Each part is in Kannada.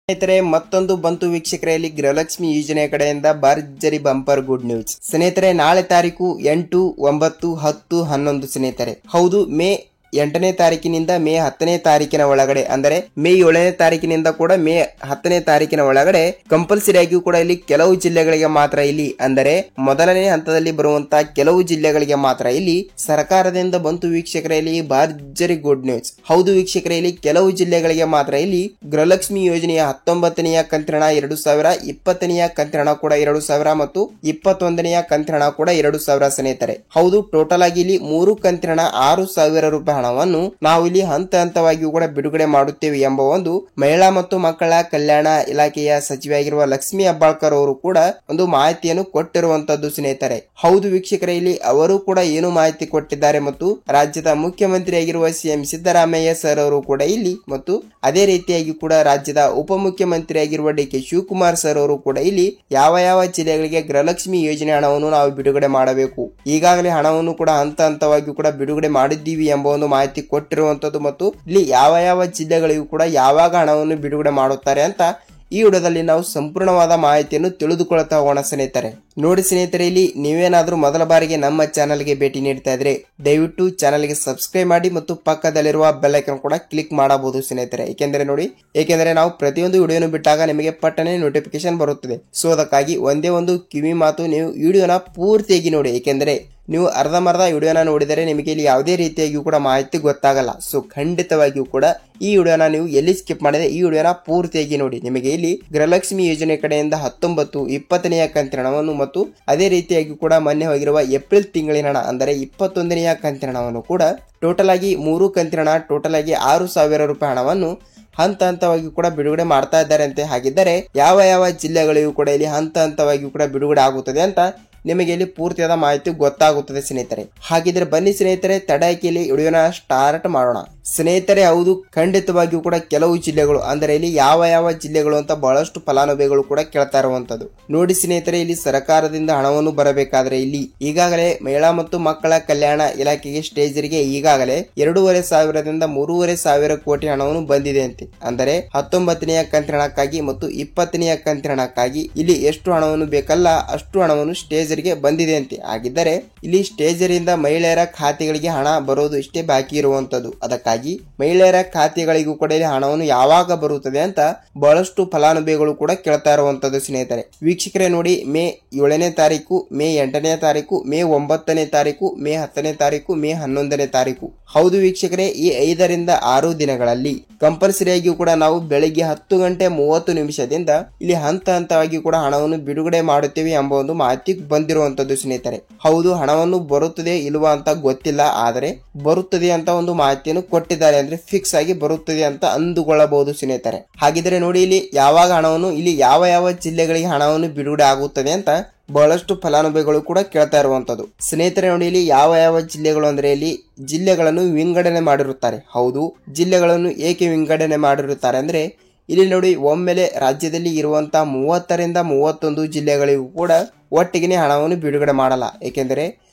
ಸ್ನೇಹಿತರೆ ಮತ್ತೊಂದು ಬಂತು ವೀಕ್ಷಕರಲ್ಲಿ ಗೃಹಲಕ್ಷ್ಮಿ ಯೋಜನೆ ಕಡೆಯಿಂದ ಭರ್ಜರಿ ಬಂಪರ್ ಗುಡ್ ನ್ಯೂಸ್. ಸ್ನೇಹಿತರೆ ನಾಳೆ ತಾರೀಕು 8, 9, 10, 11 ಸ್ನೇಹಿತರೆ. ಹೌದು, ಮೇ 8ನೇ ತಾರೀಕಿನಿಂದ ಮೇ 10ನೇ ತಾರೀಕಿನ ಒಳಗಡೆ ಅಂದರೆ ಮೇ 7ನೇ ತಾರೀಕಿನಿಂದ ಕೂಡ ಮೇ 10ನೇ ತಾರೀಕಿನ ಒಳಗಡೆ ಕಂಪಲ್ಸರಿ ಆಗಿಯೂ ಕೂಡ ಇಲ್ಲಿ ಕೆಲವು ಜಿಲ್ಲೆಗಳಿಗೆ ಮಾತ್ರ ಇಲ್ಲಿ ಅಂದರೆ ಮೊದಲನೇ ಹಂತದಲ್ಲಿ ಬರುವಂತಹ ಕೆಲವು ಜಿಲ್ಲೆಗಳಿಗೆ ಮಾತ್ರ ಇಲ್ಲಿ ಸರ್ಕಾರದಿಂದ ಬಂತು ವೀಕ್ಷಕರಲ್ಲಿ ಭರ್ಜರಿ ಗುಡ್ ನ್ಯೂಸ್. ಹೌದು ವೀಕ್ಷಕರಲ್ಲಿ ಕೆಲವು ಜಿಲ್ಲೆಗಳಿಗೆ ಮಾತ್ರ ಇಲ್ಲಿ ಗೃಹಲಕ್ಷ್ಮಿ ಯೋಜನೆಯ 19ನೆಯ ಕಂತಿನ 2000, 20ನೆಯ ಕಂತಿನ ಕೂಡ 2000 ಮತ್ತು 21ನೆಯ ಕಂತಿನ ಕೂಡ 2000 ಸ್ನೇಹಿತರೆ. ಹೌದು, ಟೋಟಲ್ ಆಗಿ ಇಲ್ಲಿ 3 ಕಂತಿನ 6000 ರೂಪಾಯಿ ಹಣವನ್ನು ನಾವು ಇಲ್ಲಿ ಹಂತ ಹಂತವಾಗಿಯೂ ಕೂಡ ಬಿಡುಗಡೆ ಮಾಡುತ್ತೇವೆ ಎಂಬ ಒಂದು ಮಹಿಳಾ ಮತ್ತು ಮಕ್ಕಳ ಕಲ್ಯಾಣ ಇಲಾಖೆಯ ಸಚಿವೆಯಾಗಿರುವ ಲಕ್ಷ್ಮಿ ಹೆಬ್ಬಾಳ್ಕರ್ ಅವರು ಕೂಡ ಒಂದು ಮಾಹಿತಿಯನ್ನು ಕೊಟ್ಟಿರುವಂತದ್ದು ಸ್ನೇಹಿತರೆ. ಹೌದು ವೀಕ್ಷಕರೇ, ಇಲ್ಲಿ ಅವರು ಕೂಡ ಏನು ಮಾಹಿತಿ ಕೊಟ್ಟಿದ್ದಾರೆ ಮತ್ತು ರಾಜ್ಯದ ಮುಖ್ಯಮಂತ್ರಿಯಾಗಿರುವ ಸಿಎಂ ಸಿದ್ದರಾಮಯ್ಯ ಸರ್ ಅವರು ಕೂಡ ಇಲ್ಲಿ ಮತ್ತು ಅದೇ ರೀತಿಯಾಗಿ ಕೂಡ ರಾಜ್ಯದ ಉಪಮುಖ್ಯಮಂತ್ರಿಯಾಗಿರುವ ಡಿ.ಕೆ. ಶಿವಕುಮಾರ್ ಸರ್ ಅವರು ಕೂಡ ಇಲ್ಲಿ ಯಾವ ಯಾವ ಜಿಲ್ಲೆಗಳಿಗೆ ಗೃಹಲಕ್ಷ್ಮಿ ಯೋಜನೆ ಹಣವನ್ನು ನಾವು ಬಿಡುಗಡೆ ಮಾಡಬೇಕು, ಈಗಾಗಲೇ ಹಣವನ್ನು ಕೂಡ ಹಂತ ಹಂತವಾಗಿ ಕೂಡ ಬಿಡುಗಡೆ ಮಾಡಿದ್ದೀವಿ ಎಂಬ ಒಂದು ಮಾಹಿತಿ ಕೊಟ್ಟಿರುವಂತದ್ದು ಮತ್ತು ಇಲ್ಲಿ ಯಾವ ಯಾವ ಜಿಲ್ಲೆಗಳಿಗೂ ಕೂಡ ಯಾವಾಗ ಹಣವನ್ನು ಬಿಡುಗಡೆ ಮಾಡುತ್ತಾರೆ ಅಂತ ಈ ವಿಡಿಯೋದಲ್ಲಿ ನಾವು ಸಂಪೂರ್ಣವಾದ ಮಾಹಿತಿಯನ್ನು ತಿಳಿದುಕೊಳ್ಳುತ್ತಾ ಹೋಗೋಣ ಸ್ನೇಹಿತರೆ. ನೋಡಿ ಸ್ನೇಹಿತರೆ, ಇಲ್ಲಿ ನೀವೇನಾದ್ರೂ ಮೊದಲ ಬಾರಿಗೆ ನಮ್ಮ ಚಾನಲ್ಗೆ ಭೇಟಿ ನೀಡ್ತಾ ಇದ್ರೆ ದಯವಿಟ್ಟು ಚಾನಲ್ಗೆ ಸಬ್ಸ್ಕ್ರೈಬ್ ಮಾಡಿ ಮತ್ತು ಪಕ್ಕದಲ್ಲಿರುವ ಬೆಲ್ ಐಕಾನ್ ಕೂಡ ಕ್ಲಿಕ್ ಮಾಡಬಹುದು ಸ್ನೇಹಿತರೆ. ಏಕೆಂದರೆ ನಾವು ಪ್ರತಿಯೊಂದು ವಿಡಿಯೋನು ಬಿಟ್ಟಾಗ ನಿಮಗೆ ಪಟ್ಟನೆ ನೋಟಿಫಿಕೇಶನ್ ಬರುತ್ತದೆ. ಸೊ ಅದಕ್ಕಾಗಿ ಒಂದೇ ಒಂದು ಕಿವಿ ಮಾತು, ನೀವು ವಿಡಿಯೋನ ಪೂರ್ತಿಯಾಗಿ ನೋಡಿ. ಏಕೆಂದರೆ ನೀವು ಅರ್ಧಂಬರ್ಧ ವಿಡಿಯೋನ ನೋಡಿದರೆ ನಿಮಗೆ ಇಲ್ಲಿ ಯಾವುದೇ ರೀತಿಯಾಗಿಯೂ ಕೂಡ ಮಾಹಿತಿ ಗೊತ್ತಾಗಲ್ಲ. ಸೊ ಖಂಡಿತವಾಗಿಯೂ ಕೂಡ ಈ ವಿಡಿಯೋನ ನೀವು ಎಲ್ಲಿ ಸ್ಕಿಪ್ ಮಾಡಿದ್ರೆ ಈ ವಿಡಿಯೋನ ಪೂರ್ತಿಯಾಗಿ ನೋಡಿ. ನಿಮಗೆ ಇಲ್ಲಿ ಗೃಹಲಕ್ಷ್ಮಿ ಯೋಜನೆ ಕಡೆಯಿಂದ 19, 20ನೆಯ ಕಂತಿನ ಹಣವನ್ನು ಮತ್ತು ಅದೇ ರೀತಿಯಾಗಿ ಕೂಡ ಮೊನ್ನೆ ಹೋಗಿರುವ ಏಪ್ರಿಲ್ ತಿಂಗಳಿನ ಹಣ ಅಂದರೆ 21ನೆಯ ಕಂತಿನ ಹಣವನ್ನು ಕೂಡ ಟೋಟಲ್ ಆಗಿ 3 ಕಂತಿನ ಹಣ ಟೋಟಲ್ ಆಗಿ 6000 ರೂಪಾಯಿ ಹಣವನ್ನು ಹಂತ ಹಂತವಾಗಿ ಕೂಡ ಬಿಡುಗಡೆ ಮಾಡ್ತಾ ಇದ್ದಾರೆ ಅಂತೆ. ಹಾಗಿದ್ದರೆ ಯಾವ ಯಾವ ಜಿಲ್ಲೆಗಳಿಗೂ ಕೂಡ ಇಲ್ಲಿ ಹಂತ ಹಂತವಾಗಿ ಕೂಡ ಬಿಡುಗಡೆ ಆಗುತ್ತದೆ ಅಂತ ನಿಮಗೆ ಇಲ್ಲಿ ಪೂರ್ತಿಯಾದ ಮಾಹಿತಿ ಗೊತ್ತಾಗುತ್ತದೆ ಸ್ನೇಹಿತರೆ. ಹಾಗಿದ್ರೆ ಬನ್ನಿ ಸ್ನೇಹಿತರೆ, ತಡಾಕಿಯಲ್ಲಿ ವಿಡಿಯೋನ ಸ್ಟಾರ್ಟ್ ಮಾಡೋಣ ಸ್ನೇಹಿತರೆ. ಹೌದು, ಖಂಡಿತವಾಗಿಯೂ ಕೂಡ ಕೆಲವು ಜಿಲ್ಲೆಗಳು ಅಂದರೆ ಇಲ್ಲಿ ಯಾವ ಯಾವ ಜಿಲ್ಲೆಗಳು ಅಂತ ಬಹಳಷ್ಟು ಫಲಾನುಭವಿಗಳು ಕೂಡ ಕೇಳ್ತಾ ಇರುವಂತದ್ದು. ನೋಡಿ ಸ್ನೇಹಿತರೆ, ಇಲ್ಲಿ ಸರ್ಕಾರದಿಂದ ಹಣವನ್ನು ಬರಬೇಕಾದ್ರೆ ಇಲ್ಲಿ ಈಗಾಗಲೇ ಮಹಿಳಾ ಮತ್ತು ಮಕ್ಕಳ ಕಲ್ಯಾಣ ಇಲಾಖೆಗೆ ಸ್ಟೇಜರಿಗೆ ಈಗಾಗಲೇ 2500ದಿಂದ 3500 ಕೋಟಿ ಹಣವನ್ನು ಬಂದಿದೆ ಅಂತೆ. ಅಂದರೆ 19ನೆಯ ಕಂತಿನ ಹಣಕ್ಕಾಗಿ ಮತ್ತು 20ನೆಯ ಕಂತಿನ ಹಣಕ್ಕಾಗಿ ಇಲ್ಲಿ ಎಷ್ಟು ಹಣವನ್ನು ಬೇಕಲ್ಲ ಅಷ್ಟು ಹಣವನ್ನು ಸ್ಟೇಜರಿಗೆ ಬಂದಿದೆ ಅಂತೆ. ಹಾಗಿದ್ದರೆ ಇಲ್ಲಿ ಸ್ಟೇಜರಿಂದ ಮಹಿಳೆಯರ ಖಾತೆಗಳಿಗೆ ಹಣ ಬರೋದು ಇಷ್ಟೇ ಬಾಕಿ ಇರುವಂತದ್ದು. ಅದಕ್ಕಾಗಿ ಮಹಿಳೆಯರ ಖಾತೆಗಳಿಗೂ ಕೂಡ ಹಣವನ್ನು ಯಾವಾಗ ಬರುತ್ತದೆ ಅಂತ ಬಹಳಷ್ಟು ಫಲಾನುಭವಿಗಳು ಕೂಡ ಕೇಳ್ತಾ ಇರುವಂತದ್ದು ಸ್ನೇಹಿತರೆ. ವೀಕ್ಷಕರೇ ನೋಡಿ, ಮೇ 7ನೇ ತಾರೀಕು, ಮೇ 8ನೇ ತಾರೀಕು, ಮೇ 9ನೇ ತಾರೀಕು, ಮೇ 10ನೇ ತಾರೀಕು, ಮೇ 11ನೇ ತಾರೀಕು. ಹೌದು ವೀಕ್ಷಕರೇ, ಈ 5 ರಿಂದ 6 ದಿನಗಳಲ್ಲಿ ಕಂಪಲ್ಸರಿಯಾಗಿಯೂ ಕೂಡ ನಾವು ಬೆಳಿಗ್ಗೆ 10:30 ಇಲ್ಲಿ ಹಂತ ಹಂತವಾಗಿ ಕೂಡ ಹಣವನ್ನು ಬಿಡುಗಡೆ ಮಾಡುತ್ತೇವೆ ಎಂಬ ಒಂದು ಮಾಹಿತಿ ಬಂದಿರುವಂತದ್ದು ಸ್ನೇಹಿತರೆ. ಹೌದು, ಹಣವನ್ನು ಬರುತ್ತದೆ ಇಲ್ವಾ ಅಂತ ಗೊತ್ತಿಲ್ಲ, ಆದರೆ ಬರುತ್ತದೆ ಅಂತ ಒಂದು ಮಾಹಿತಿಯನ್ನು ಕೊಟ್ಟಿದ್ದಾರೆ. ಅಂದ್ರೆ ಫಿಕ್ಸ್ ಆಗಿ ಬರುತ್ತದೆ ಅಂತ ಅಂದುಕೊಳ್ಳಬಹುದು ಸ್ನೇಹಿತರೆ. ಹಾಗಿದ್ರೆ ನೋಡಿ, ಇಲ್ಲಿ ಯಾವಾಗ ಹಣವನ್ನು ಇಲ್ಲಿ ಯಾವ ಯಾವ ಜಿಲ್ಲೆಗಳಿಗೆ ಹಣವನ್ನು ಬಿಡುಗಡೆ ಆಗುತ್ತದೆ ಅಂತ ಬಹಳಷ್ಟು ಫಲಾನುಭವಿಗಳು ಕೂಡ ಕೇಳ್ತಾ ಇರುವಂತದ್ದು ಸ್ನೇಹಿತರೆ. ನೋಡಿ, ಇಲ್ಲಿ ಯಾವ ಯಾವ ಜಿಲ್ಲೆಗಳು ಅಂದ್ರೆ ಇಲ್ಲಿ ಜಿಲ್ಲೆಗಳನ್ನು ವಿಂಗಡಣೆ ಮಾಡಿರುತ್ತಾರೆ. ಹೌದು, ಜಿಲ್ಲೆಗಳನ್ನು ಏಕೆ ವಿಂಗಡಣೆ ಮಾಡಿರುತ್ತಾರೆ ಅಂದ್ರೆ ಇಲ್ಲಿ ನೋಡಿ, ಒಮ್ಮೆಲೆ ರಾಜ್ಯದಲ್ಲಿ ಇರುವಂತಹ 30 ರಿಂದ 31 ಜಿಲ್ಲೆಗಳಿಗೂ ಕೂಡ ಒಟ್ಟಿಗೆ ಹಣವನ್ನು ಬಿಡುಗಡೆ ಮಾಡಲ್ಲ. ಏಕೆಂದರೆ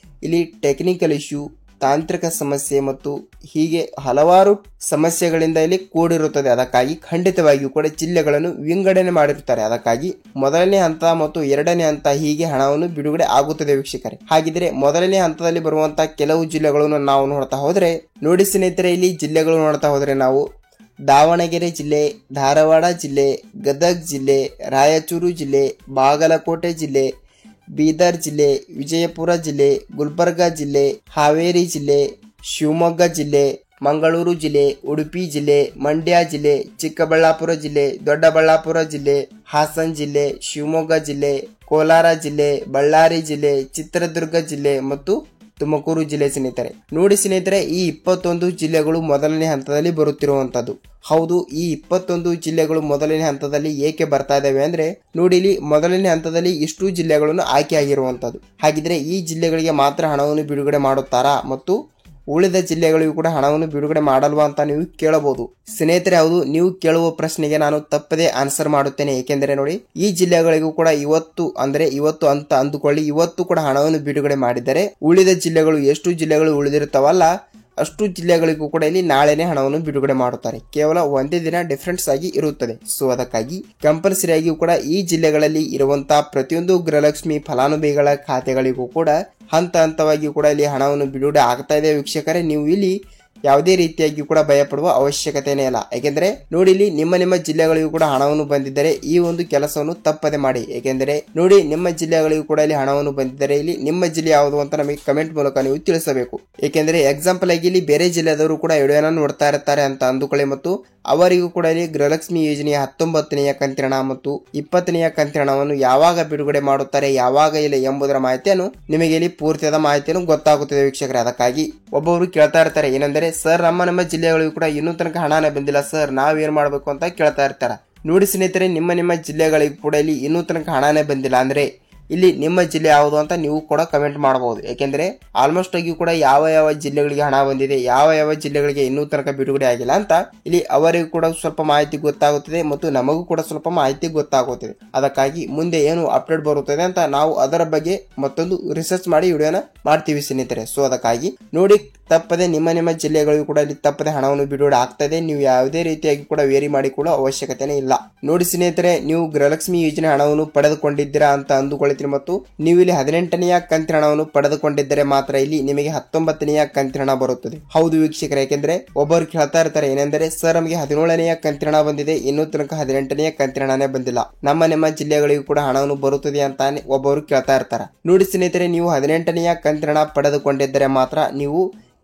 ಇಲ್ಲಿ ಟೆಕ್ನಿಕಲ್ ಇಶ್ಯೂ, ತಾಂತ್ರಿಕ ಸಮಸ್ಯೆ ಮತ್ತು ಹೀಗೆ ಹಲವಾರು ಸಮಸ್ಯೆಗಳಿಂದ ಇಲ್ಲಿ ಕೂಡಿರುತ್ತದೆ. ಅದಕ್ಕಾಗಿ ಖಂಡಿತವಾಗಿಯೂ ಕೂಡ ಜಿಲ್ಲೆಗಳನ್ನು ವಿಂಗಡಣೆ ಮಾಡಿರುತ್ತಾರೆ. ಅದಕ್ಕಾಗಿ ಮೊದಲನೇ ಹಂತ ಮತ್ತು 2ನೇ ಹಂತ ಹೀಗೆ ಹಣವನ್ನು ಬಿಡುಗಡೆ ಆಗುತ್ತದೆ ವೀಕ್ಷಕರೇ. ಹಾಗಿದ್ರೆ ಮೊದಲನೇ ಹಂತದಲ್ಲಿ ಬರುವಂತಹ ಕೆಲವು ಜಿಲ್ಲೆಗಳನ್ನು ನಾವು ನೋಡ್ತಾ ಹೋದ್ರೆ ನೋಡಿ ಸ್ನೇಹಿತರೆ, ಇಲ್ಲಿ ಜಿಲ್ಲೆಗಳು ನೋಡ್ತಾ ಹೋದ್ರೆ ನಾವು ದಾವಣಗೆರೆ ಜಿಲ್ಲೆ, ಧಾರವಾಡ ಜಿಲ್ಲೆ, ಗದಗ ಜಿಲ್ಲೆ, ರಾಯಚೂರು ಜಿಲ್ಲೆ, ಬಾಗಲಕೋಟೆ ಜಿಲ್ಲೆ, ಬೀದರ್ ಜಿಲ್ಲೆ, ವಿಜಯಪುರ ಜಿಲ್ಲೆ, ಗುಲ್ಬರ್ಗಾ ಜಿಲ್ಲೆ, ಹಾವೇರಿ ಜಿಲ್ಲೆ, ಶಿವಮೊಗ್ಗ ಜಿಲ್ಲೆ, ಮಂಗಳೂರು ಜಿಲ್ಲೆ, ಉಡುಪಿ ಜಿಲ್ಲೆ, ಮಂಡ್ಯ ಜಿಲ್ಲೆ, ಚಿಕ್ಕಬಳ್ಳಾಪುರ ಜಿಲ್ಲೆ, ದೊಡ್ಡಬಳ್ಳಾಪುರ ಜಿಲ್ಲೆ, ಹಾಸನ ಜಿಲ್ಲೆ, ಶಿವಮೊಗ್ಗ ಜಿಲ್ಲೆ, ಕೋಲಾರ ಜಿಲ್ಲೆ, ಬಳ್ಳಾರಿ ಜಿಲ್ಲೆ, ಚಿತ್ರದುರ್ಗ ಜಿಲ್ಲೆ ಮತ್ತು ತುಮಕೂರು ಜಿಲ್ಲೆ ಸ್ನೇಹಿತರೆ. ನೋಡಿ ಸ್ನೇಹಿತರೆ, ಈ 21 ಜಿಲ್ಲೆಗಳು ಮೊದಲನೇ ಹಂತದಲ್ಲಿ ಬರುತ್ತಿರುವಂತದ್ದು. ಹೌದು, ಈ 21 ಜಿಲ್ಲೆಗಳು ಮೊದಲನೇ ಹಂತದಲ್ಲಿ ಏಕೆ ಬರ್ತಾ ಇದಾವೆ ಅಂದ್ರೆ ನೋಡಿ, ಇಲ್ಲಿ ಮೊದಲನೇ ಹಂತದಲ್ಲಿ ಇಷ್ಟು ಜಿಲ್ಲೆಗಳನ್ನು ಆಯ್ಕೆ ಆಗಿರುವಂತದ್ದು. ಹಾಗಿದ್ರೆ ಈ ಜಿಲ್ಲೆಗಳಿಗೆ ಮಾತ್ರ ಹಣವನ್ನು ಬಿಡುಗಡೆ ಮಾಡುತ್ತಾರಾ ಮತ್ತು ಉಳಿದ ಜಿಲ್ಲೆಗಳಿಗೂ ಕೂಡ ಹಣವನ್ನು ಬಿಡುಗಡೆ ಮಾಡಲ್ವಾ ಅಂತ ನೀವು ಕೇಳಬಹುದು ಸ್ನೇಹಿತರೆ. ಹೌದು, ನೀವು ಕೇಳುವ ಪ್ರಶ್ನೆಗೆ ನಾನು ತಪ್ಪದೇ ಆನ್ಸರ್ ಮಾಡುತ್ತೇನೆ. ಏಕೆಂದರೆ ನೋಡಿ, ಈ ಜಿಲ್ಲೆಗಳಿಗೂ ಕೂಡ ಇವತ್ತು ಅಂತ ಅಂದುಕೊಳ್ಳಿ, ಇವತ್ತು ಕೂಡ ಹಣವನ್ನು ಬಿಡುಗಡೆ ಮಾಡಿದರೆ ಉಳಿದ ಜಿಲ್ಲೆಗಳು ಎಷ್ಟು ಜಿಲ್ಲೆಗಳು ಉಳಿದಿರುತ್ತವಲ್ಲ ಅಷ್ಟು ಜಿಲ್ಲೆಗಳಿಗೂ ಕೂಡ ಇಲ್ಲಿ ನಾಳೆನೆ ಹಣವನ್ನು ಬಿಡುಗಡೆ ಮಾಡುತ್ತಾರೆ. ಕೇವಲ ಒಂದೇ ದಿನ ಡಿಫರೆನ್ಸ್ ಆಗಿ ಇರುತ್ತದೆ. ಸೊ ಅದಕ್ಕಾಗಿ ಕಂಪಲ್ಸರಿ ಆಗಿಯೂ ಕೂಡ ಈ ಜಿಲ್ಲೆಗಳಲ್ಲಿ ಇರುವಂತಹ ಪ್ರತಿಯೊಂದು ಗೃಹಲಕ್ಷ್ಮಿ ಫಲಾನುಭವಿಗಳ ಖಾತೆಗಳಿಗೂ ಕೂಡ ಹಂತ ಹಂತವಾಗಿ ಕೂಡ ಇಲ್ಲಿ ಹಣವನ್ನು ಬಿಡುಗಡೆ ಆಗ್ತಾ ಇದೆ ವೀಕ್ಷಕರೇ. ನೀವು ಇಲ್ಲಿ ಯಾವುದೇ ರೀತಿಯಾಗಿ ಕೂಡ ಭಯ ಪಡುವ ಅವಶ್ಯಕತೆನೇ ಇಲ್ಲ. ಯಾಕೆಂದ್ರೆ ನೋಡಿ, ಇಲ್ಲಿ ನಿಮ್ಮ ಜಿಲ್ಲೆಗಳಿಗೂ ಕೂಡ ಹಣವನ್ನು ಬಂದಿದ್ದರೆ ಈ ಒಂದು ಕೆಲಸವನ್ನು ತಪ್ಪದೆ ಮಾಡಿ. ಏಕೆಂದರೆ ನೋಡಿ, ನಿಮ್ಮ ಜಿಲ್ಲೆಗಳಿಗೂ ಕೂಡ ಇಲ್ಲಿ ಹಣವನ್ನು ಬಂದಿದ್ದರೆ ಇಲ್ಲಿ ನಿಮ್ಮ ಜಿಲ್ಲೆ ಯಾವುದು ಅಂತ ನಮಗೆ ಕಮೆಂಟ್ ಮೂಲಕ ನೀವು ತಿಳಿಸಬೇಕು. ಏಕೆಂದ್ರೆ ಎಕ್ಸಾಂಪಲ್ ಆಗಿ ಇಲ್ಲಿ ಬೇರೆ ಜಿಲ್ಲೆದವರು ಕೂಡ ವಿಡಿಯೋನ ನೋಡ್ತಾ ಇರ್ತಾರೆ ಅಂತ ಅಂದುಕೊಳ್ಳಿ, ಮತ್ತು ಅವರಿಗೂ ಕೂಡ ಇಲ್ಲಿ ಗೃಹಲಕ್ಷ್ಮಿ ಯೋಜನೆಯ 19ನೆಯ ಕಂತಿನ ಹಣ ಮತ್ತು 20ನೆಯ ಕಂತಿನ ಹಣವನ್ನು ಯಾವಾಗ ಬಿಡುಗಡೆ ಮಾಡುತ್ತಾರೆ, ಯಾವಾಗ ಇಲ್ಲ ಎಂಬುದರ ಮಾಹಿತಿಯನ್ನು ನಿಮಗೆ ಇಲ್ಲಿ ಪೂರ್ತಿಯಾದ ಮಾಹಿತಿಯನ್ನು ಗೊತ್ತಾಗುತ್ತದೆ ವೀಕ್ಷಕರೇ. ಅದಕ್ಕಾಗಿ ಒಬ್ಬೊಬ್ರು ಕೇಳ್ತಾ ಇರ್ತಾರೆ, ಏನಂದ್ರೆ ಸರ್ ನಮ್ಮ ಜಿಲ್ಲೆಗಳಿಗೂ ಕೂಡ ಇನ್ನೂ ತನಕ ಹಣನೇ ಬಂದಿಲ್ಲ ಸರ್, ನಾವೇನ್ ಮಾಡ್ಬೇಕು ಅಂತ ಕೇಳ್ತಾ ಇರ್ತಾರೆ. ನೋಡಿ ಸ್ನೇಹಿತರೆ, ನಿಮ್ಮ ಜಿಲ್ಲೆಗಳಿಗೂ ಕೂಡ ಇಲ್ಲಿ ಇನ್ನೂ ತನಕ ಹಣನೇ ಬಂದಿಲ್ಲ ಅಂದ್ರೆ ಇಲ್ಲಿ ನಿಮ್ಮ ಜಿಲ್ಲೆ ಯಾವುದು ಅಂತ ನೀವು ಕೂಡ ಕಮೆಂಟ್ ಮಾಡಬಹುದು. ಯಾಕೆಂದ್ರೆ ಆಲ್ಮೋಸ್ಟ್ ಆಗಿ ಕೂಡ ಯಾವ ಜಿಲ್ಲೆಗಳಿಗೆ ಹಣ ಬಂದಿದೆ, ಯಾವ ಜಿಲ್ಲೆಗಳಿಗೆ ಇನ್ನೂ ತನಕ ಬಿಡುಗಡೆ ಆಗಿಲ್ಲ ಅಂತ ಇಲ್ಲಿ ಅವರಿಗೂ ಕೂಡ ಸ್ವಲ್ಪ ಮಾಹಿತಿ ಗೊತ್ತಾಗುತ್ತದೆ ಮತ್ತು ನಮಗೂ ಕೂಡ ಸ್ವಲ್ಪ ಮಾಹಿತಿ ಗೊತ್ತಾಗುತ್ತದೆ. ಅದಕ್ಕಾಗಿ ಮುಂದೆ ಏನು ಅಪ್ಡೇಟ್ ಬರುತ್ತದೆ ಅಂತ ನಾವು ಅದರ ಬಗ್ಗೆ ಮತ್ತೊಂದು ರಿಸರ್ಚ್ ಮಾಡಿ ವಿಡಿಯೋನ ಮಾಡ್ತೀವಿ ಸ್ನೇಹಿತರೆ. ಸೊ ಅದಕ್ಕಾಗಿ ನೋಡಿ, ತಪ್ಪದೆ ನಿಮ್ಮ ಜಿಲ್ಲೆಗಳಿಗೂ ಕೂಡ ಇಲ್ಲಿ ತಪ್ಪದೆ ಹಣವನ್ನು ಬಿಡುಗಡೆ ಆಗ್ತದೆ. ನೀವು ಯಾವುದೇ ರೀತಿಯಾಗಿ ಕೂಡ ವೇರಿ ಮಾಡಿಕೊಳ್ಳುವ ಅವಶ್ಯಕತೆನೇ ಇಲ್ಲ. ನೋಡಿ ಸ್ನೇಹಿತರೆ, ನೀವು ಗೃಹಲಕ್ಷ್ಮಿ ಯೋಜನೆ ಹಣವನ್ನು ಪಡೆದುಕೊಂಡಿದ್ದೀರಾ ಅಂತ ಅಂದುಕೊಳ್ಳಿ, ಮತ್ತು ನೀವು ಇಲ್ಲಿ 18ನೆಯ ಕಂತಿನ ಹಣವನ್ನು ಪಡೆದುಕೊಂಡಿದ್ದರೆ ಮಾತ್ರ ಇಲ್ಲಿ ನಿಮಗೆ 19ನೆಯ ಕಂತಿನ ಹಣ ಬರುತ್ತದೆ. ಹೌದು ವೀಕ್ಷಕರೇ, ಯಾಕೆಂದ್ರೆ ಒಬ್ಬರು ಕೇಳ್ತಾ ಇರ್ತಾರೆ, ಏನೆಂದರೆ ಸರ್ ನಮಗೆ 17ನೆಯ ಕಂತಿನ ಹಣ ಬಂದಿದೆ, ಇನ್ನೂ ತನಕ 18ನೆಯ ಕಂತಿನ ಹಣನೇ ಬಂದಿಲ್ಲ, ನಮ್ಮ ಜಿಲ್ಲೆಗಳಿಗೂ ಕೂಡ ಹಣವನ್ನು ಬರುತ್ತದೆ ಅಂತ ಒಬ್ಬರು ಕೇಳ್ತಾ ಇರ್ತಾರೆ. ನೋಡಿ ಸ್ನೇಹಿತರೆ, ನೀವು 18ನೆಯ ಕಂತಿನ ಹಣ ಪಡೆದುಕೊಂಡಿದ್ದರೆ ಮಾತ್ರ ನೀವು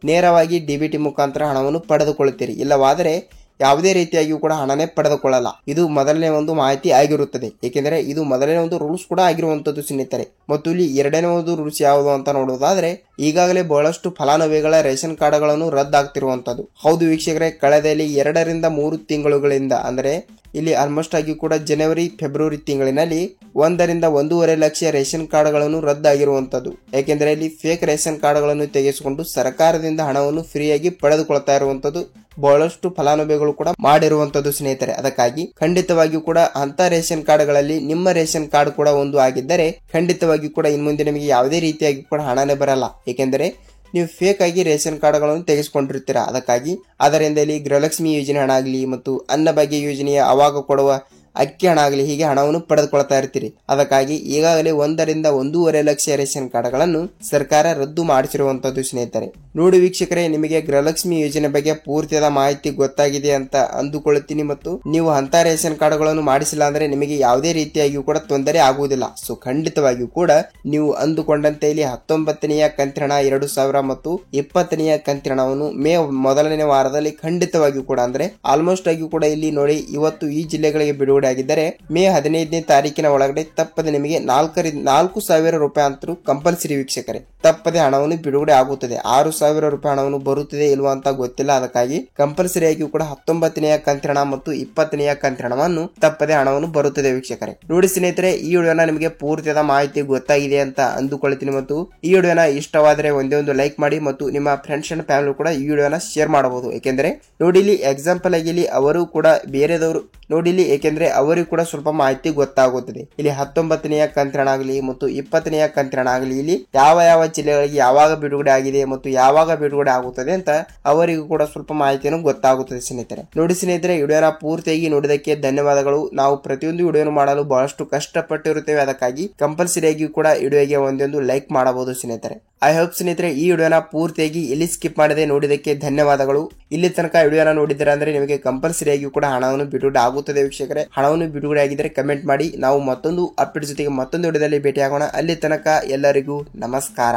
ನೇರವಾಗಿ ಡಿಬಿಟಿ ಮುಖಾಂತರ ಹಣವನ್ನು ಪಡೆದುಕೊಳ್ಳುತ್ತೀರಿ. ಇಲ್ಲವಾದರೆ ಯಾವುದೇ ರೀತಿಯಾಗಿಯೂ ಕೂಡ ಹಣನೇ ಪಡೆದುಕೊಳ್ಳಲ್ಲ. ಇದು ಮೊದಲನೇ ಒಂದು ಮಾಹಿತಿ ಆಗಿರುತ್ತದೆ. ಏಕೆಂದರೆ ಇದು ಮೊದಲನೇ ಒಂದು ರೂಲ್ಸ್ ಕೂಡ ಆಗಿರುವಂತದ್ದು ಸ್ನೇಹಿತರೆ. ಮತ್ತು ಇಲ್ಲಿ ಎರಡನೇ ಒಂದು ರೂಲ್ಸ್ ಯಾವುದು ಅಂತ ನೋಡುವುದಾದ್ರೆ, ಈಗಾಗಲೇ ಬಹಳಷ್ಟು ಫಲಾನುಭವಿಗಳ ರೇಷನ್ ಕಾರ್ಡ್ಗಳನ್ನು ರದ್ದಾಗ್ತಿರುವಂತದ್ದು. ಹೌದು ವೀಕ್ಷಕರೇ, ಕಳೆದ 2 ರಿಂದ 3 ತಿಂಗಳುಗಳಿಂದ ಅಂದ್ರೆ ಇಲ್ಲಿ ಆಲ್ಮೋಸ್ಟ್ ಆಗಿ ಕೂಡ ಜನವರಿ ಫೆಬ್ರವರಿ ತಿಂಗಳಿನಲ್ಲಿ 1 ರಿಂದ 1.5 ಲಕ್ಷ ರೇಷನ್ ಕಾರ್ಡ್ಗಳನ್ನು ರದ್ದಾಗಿರುವಂತದ್ದು. ಯಾಕೆಂದ್ರೆ ಇಲ್ಲಿ ಫೇಕ್ ರೇಷನ್ ಕಾರ್ಡ್ಗಳನ್ನು ತೆಗೆಸಿಕೊಂಡು ಸರ್ಕಾರದಿಂದ ಹಣವನ್ನು ಫ್ರೀಯಾಗಿ ಪಡೆದುಕೊಳ್ತಾ ಇರುವಂತದ್ದು ಬಹಳಷ್ಟು ಫಲಾನುಭವಿಗಳು ಕೂಡ ಮಾಡಿರುವಂತದ್ದು ಸ್ನೇಹಿತರೆ. ಅದಕ್ಕಾಗಿ ಖಂಡಿತವಾಗಿಯೂ ಕೂಡ ಅಂತ ರೇಷನ್ ಕಾರ್ಡ್ಗಳಲ್ಲಿ ನಿಮ್ಮ ರೇಷನ್ ಕಾರ್ಡ್ ಕೂಡ ಒಂದು ಆಗಿದ್ದರೆ ಖಂಡಿತವಾಗಿಯೂ ಕೂಡ ಇನ್ನು ಮುಂದೆ ನಿಮಗೆ ಯಾವುದೇ ರೀತಿಯಾಗಿ ಕೂಡ ಹಣನೇ ಬರಲ್ಲ. ಏಕೆಂದರೆ ನೀವು ಫೇಕ್ ಆಗಿ ರೇಷನ್ ಕಾರ್ಡ್ಗಳನ್ನು ತೆಗೆದುಕೊಂಡಿರ್ತೀರಾ. ಅದಕ್ಕಾಗಿ ಅದರಿಂದ ಇಲ್ಲಿ ಗೃಹಲಕ್ಷ್ಮಿ ಯೋಜನೆ ಹಣ ಆಗಲಿ ಮತ್ತು ಅನ್ನಭಾಗ್ಯ ಯೋಜನೆಯ ಅವಾಗ ಕೊಡುವ ಅಕ್ಕಿ ಹಣ ಆಗಲಿ, ಹೀಗೆ ಹಣವನ್ನು ಪಡೆದುಕೊಳ್ತಾ ಇರ್ತೀರಿ. ಅದಕ್ಕಾಗಿ ಈಗಾಗಲೇ 1 ರಿಂದ 1.5 ಲಕ್ಷ ರೇಷನ್ ಕಾರ್ಡ್ಗಳನ್ನು ಸರ್ಕಾರ ರದ್ದು ಮಾಡಿಸಿರುವಂತದ್ದು ಸ್ನೇಹಿತರೆ. ನೋಡಿ ವೀಕ್ಷಕರೇ, ನಿಮಗೆ ಗೃಹಲಕ್ಷ್ಮಿ ಯೋಜನೆ ಬಗ್ಗೆ ಪೂರ್ತಿಯಾದ ಮಾಹಿತಿ ಗೊತ್ತಾಗಿದೆ ಅಂತ ಅಂದುಕೊಳ್ಳುತ್ತೀನಿ. ಮತ್ತು ನೀವು ಅಂತ ರೇಷನ್ ಕಾರ್ಡ್ಗಳನ್ನು ಮಾಡಿಸಿಲ್ಲ ಅಂದ್ರೆ ನಿಮಗೆ ಯಾವುದೇ ರೀತಿಯಾಗಿಯೂ ಕೂಡ ತೊಂದರೆ ಆಗುವುದಿಲ್ಲ. ಸೊ ಖಂಡಿತವಾಗಿಯೂ ಕೂಡ ನೀವು ಅಂದುಕೊಂಡಂತೆ ಇಲ್ಲಿ 19ನೆಯ ಕಂತಿನ ಹಣ 2000 ಮತ್ತು 20ನೆಯ ಕಂತಿನ ಹಣವನ್ನು ಮೇ ಮೊದಲನೇ ವಾರದಲ್ಲಿ ಖಂಡಿತವಾಗಿಯೂ ಕೂಡ ಅಂದ್ರೆ ಆಲ್ಮೋಸ್ಟ್ ಆಗಿ ಕೂಡ ಇಲ್ಲಿ ನೋಡಿ, ಇವತ್ತು ಈ ಜಿಲ್ಲೆಗಳಿಗೆ ಬಿಡುಗಡೆ ಆಗಿದ್ದರೆ ಮೇ 15ನೇ ತಾರೀಕಿನ ಒಳಗಡೆ ತಪ್ಪದೆ ನಿಮಗೆ 4,000 ರೂಪಾಯಿ ಅಂತೂ ಕಂಪಲ್ಸರಿ ವೀಕ್ಷಕರೇ, ತಪ್ಪದೆ ಹಣವನ್ನು ಬಿಡುಗಡೆ ಆಗುತ್ತದೆ. 6,000 ರೂಪಾಯಿ ಹಣವನ್ನು ಬರುತ್ತದೆ ಇಲ್ವಾ ಅಂತ ಗೊತ್ತಿಲ್ಲ. ಅದಕ್ಕಾಗಿ ಕಂಪಲ್ಸರಿ ಆಗಿ ಕೂಡ 19ನೆಯ ಕಂತಿನ ಹಣ ಮತ್ತು 20ನೆಯ ಕಂತಿನ ಹಣವನ್ನು ತಪ್ಪದೆ ಹಣವನ್ನು ಬರುತ್ತದೆ ವೀಕ್ಷಕರೇ. ನೋಡಿ ಸ್ನೇಹಿತರೆ, ಈ ವಿಡಿಯೋನ ನಿಮಗೆ ಪೂರ್ತಿಯಾದ ಮಾಹಿತಿ ಗೊತ್ತಾಗಿದೆ ಅಂತ ಅಂದುಕೊಳ್ತೀನಿ. ಮತ್ತು ಈ ವಿಡಿಯೋನ ಇಷ್ಟವಾದರೆ ಒಂದೇ ಒಂದು ಲೈಕ್ ಮಾಡಿ ಮತ್ತು ನಿಮ್ಮ ಫ್ರೆಂಡ್ಸ್ ಅಂಡ್ ಫ್ಯಾಮಿಲಿ ಕೂಡ ಈ ವಿಡಿಯೋನ ಶೇರ್ ಮಾಡಬಹುದು. ಏಕೆಂದ್ರೆ ನೋಡಿ, ಇಲ್ಲಿ ಎಕ್ಸಾಂಪಲ್ ಆಗಿ ಇಲ್ಲಿ ಅವರು ಕೂಡ ಬೇರೆದವರು ನೋಡಿ ಇಲ್ಲಿ, ಏಕೆಂದ್ರೆ ಅವರಿಗೂ ಕೂಡ ಸ್ವಲ್ಪ ಮಾಹಿತಿ ಗೊತ್ತಾಗುತ್ತದೆ. ಇಲ್ಲಿ 19ನೆಯ ಕಂತಿನ ಹಣ ಆಗಲಿ ಮತ್ತು 20ನೆಯ ಕಂತಿನ ಹಣ ಆಗಲಿ ಇಲ್ಲಿ ಯಾವ ಜಿಲ್ಲೆಗಳಿಗೆ ಯಾವಾಗ ಬಿಡುಗಡೆ ಆಗಿದೆ ಮತ್ತು ಯಾವಾಗ ಬಿಡುಗಡೆ ಆಗುತ್ತದೆ ಅಂತ ಅವರಿಗೂ ಕೂಡ ಸ್ವಲ್ಪ ಮಾಹಿತಿಯನ್ನು ಗೊತ್ತಾಗುತ್ತದೆ ಸ್ನೇಹಿತರೆ. ನೋಡಿ ಸ್ನೇಹಿತರೆ, ವಿಡಿಯೋನ ಪೂರ್ತಿಯಾಗಿ ನೋಡಿದಕ್ಕೆ ಧನ್ಯವಾದಗಳು. ನಾವು ಪ್ರತಿಯೊಂದು ವಿಡಿಯೋನು ಮಾಡಲು ಬಹಳಷ್ಟು ಕಷ್ಟಪಟ್ಟಿರುತ್ತೇವೆ. ಅದಕ್ಕಾಗಿ ಕಂಪಲ್ಸರಿ ಆಗಿ ಕೂಡ ವಿಡಿಯೋಗೆ ಒಂದೊಂದು ಲೈಕ್ ಮಾಡಬಹುದು ಸ್ನೇಹಿತರೆ. ಐ ಹೋಪ್ ಸ್ನೇಹಿತರೆ ಈ ವಿಡಿಯೋನ ಪೂರ್ತಿಯಾಗಿ ಇಲ್ಲಿ ಸ್ಕಿಪ್ ಮಾಡದೆ ನೋಡಿದಕ್ಕೆ ಧನ್ಯವಾದಗಳು. ಇಲ್ಲಿ ತನಕ ವಿಡಿಯೋನ ನೋಡಿದ್ರೆ ಅಂದ್ರೆ ನಿಮಗೆ ಕಂಪಲ್ಸರಿ ಆಗಿ ಕೂಡ ಹಣವನ್ನು ಬಿಡುಗಡೆ ಆಗುತ್ತದೆ ವೀಕ್ಷಕರೇ. ಹಣವನ್ನು ಬಿಡುಗಡೆ ಆಗಿದ್ರೆ ಕಮೆಂಟ್ ಮಾಡಿ. ನಾವು ಮತ್ತೊಂದು ಅಪ್ಡೇಟ್ ಜೊತೆಗೆ ಮತ್ತೊಂದು ವಿಡಿಯೋದಲ್ಲಿ ಭೇಟಿಯಾಗೋಣ. ಅಲ್ಲಿ ತನಕ ಎಲ್ಲರಿಗೂ ನಮಸ್ಕಾರ.